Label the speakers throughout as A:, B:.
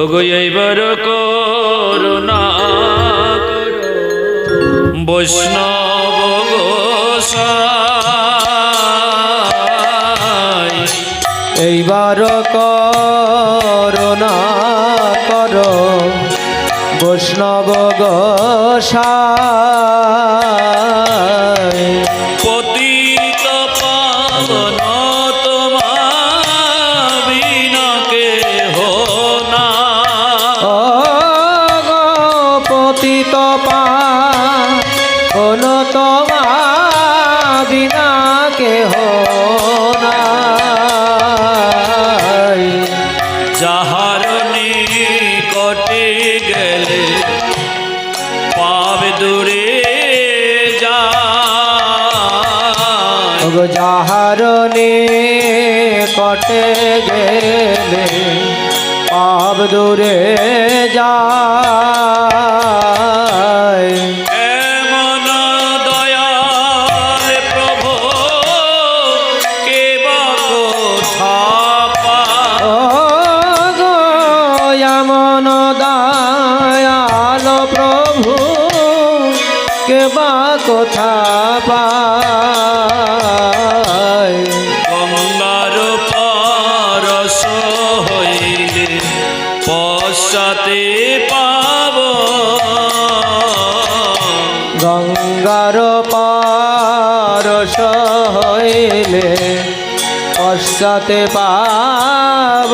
A: ওগো এইবার করুণা করো বৈষ্ণব গোসাই।
B: এইবার করুণা করো বৈষ্ণব গোসাই।
A: পতিত পাবন তোমার বিনা কেহ নাই।
B: ও গো পতিত পাবন তোমার বিনা কেহ নাই।
A: যাহার নিকটে গেলে পাবে দূরে যায়।
B: ওগো যাহার নিকটে গেলে পাব দূরে যায়।
A: এমন দয়াল প্রভু কে বা কোথা পায়।
B: ও গো এমন দয়াল প্রভু কে বা কোথা পায়।
A: গঙ্গার পরশ হইলে পশ্চাতে পাব।
B: গঙ্গার পারস হইলে পশ্চাতে পাব।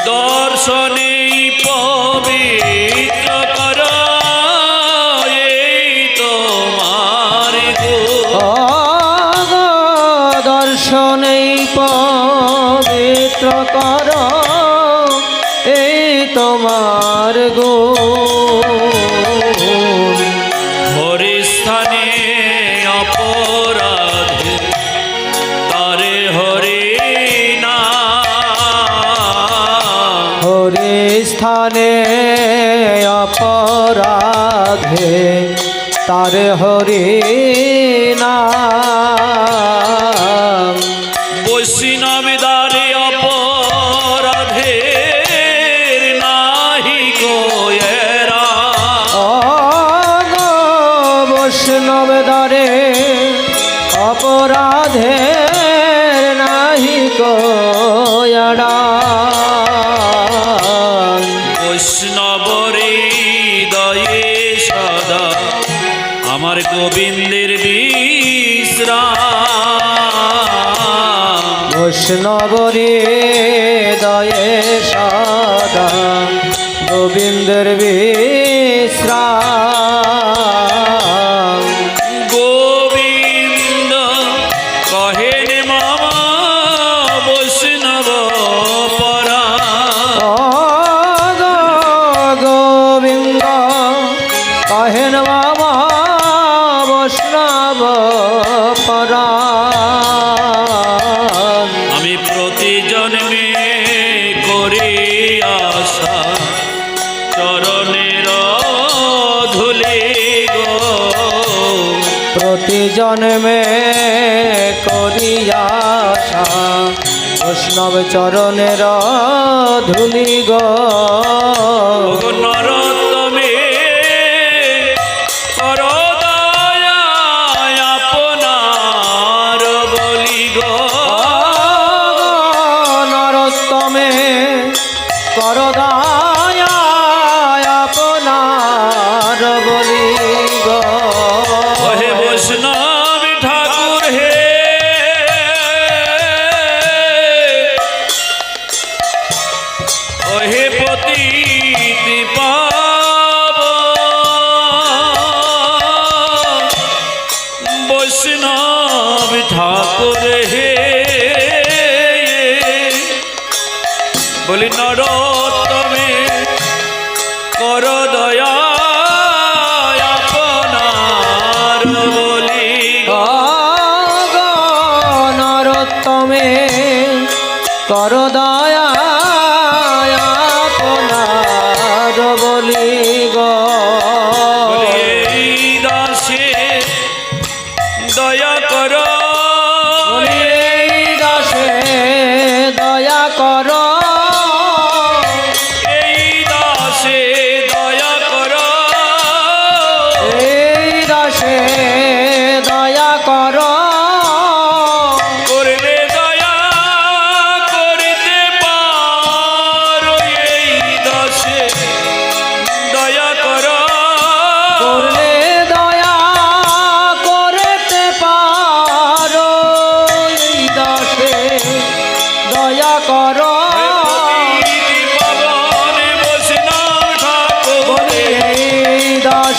A: দর্শনে পবিত্র কর এই তোমার গুণ।
B: ও গো দর্শনেই পবিত্র কর এই তোমার গুণ।
A: হরিস্থানে অপরাধে তারে হরি না।
B: হরি স্থানে অপরাধে তার হরি নাম।
A: বৈষ্ণব দ্বারে অপরাধে নাহি কোয়েরা।
B: ও গো বৈষ্ণব দ্বারে অপরাধে নাহি কোয়ড়া।
A: বৈষ্ণবর হৃদয়ে সদা আমার গোবিন্দের বিশ্রাম।
B: বৈষ্ণবরে দয়ে সদা গোবিন্দের বিশ্রাম।
A: গোবিন্দ কহেন মামা বৈষ্ণব পরা।
B: ও গো গোবিন্দ কহেন বাবা বৈষ্ণব পরাণ।
A: আমি প্রতি জন্মে করি আশা চরণের ধুলি গো।
B: প্রতি জন্মে করি আশা বৈষ্ণব চরণের ধুলি গো।
A: ওগো নরোত্তমে কর দয়া আপনার বলি গো।
B: নরোত্তমে কর দয়া আপনার বলি গো।
A: ওহে বৈষ্ণব ঠাকুর হে ওহে পতিত পাবন বৈষ্ণব ঠাকুর হে। বলি নরোত্তমে কর দয়া আপনার বলি গো।
B: গো নরোত্তমে কর দয়া আপনার বলি গো।
A: বলি এই দাসে দয়া কর।
B: বলি এই দাসে দয়া কর।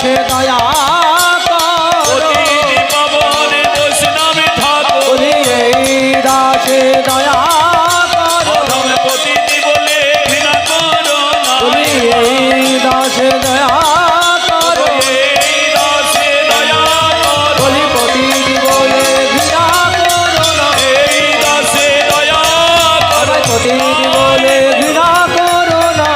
B: দাসে দয়া করো
A: অতিথি পাবনে বৈষ্ণবে ঠাকুর
B: বলি এই দাসে দয়া করো
A: অধমে পতিতি বলে ঘৃণা করো না
B: বলি এই দাসে দয়া করো
A: এই দাসে দয়া করো
B: বলি প্রতিটি বলে ঘৃণা করো না
A: এই দাসে দয়া করো
B: প্রতিটি বলে ঘৃণা করো না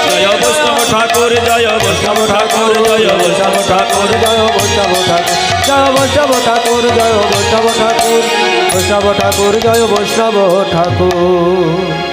A: জয় বৈষ্ণব ঠাকুর জয় বৈষ্ণব ঠাকুর জয় বৈষ্ণব ঠাকুর
B: জয় বৈষ্ণব ঠাকুর জয় বৈষ্ণব ঠাকুর জয় বৈষ্ণব ঠাকুর বৈষ্ণব ঠাকুর জয় বৈষ্ণব ঠাকুর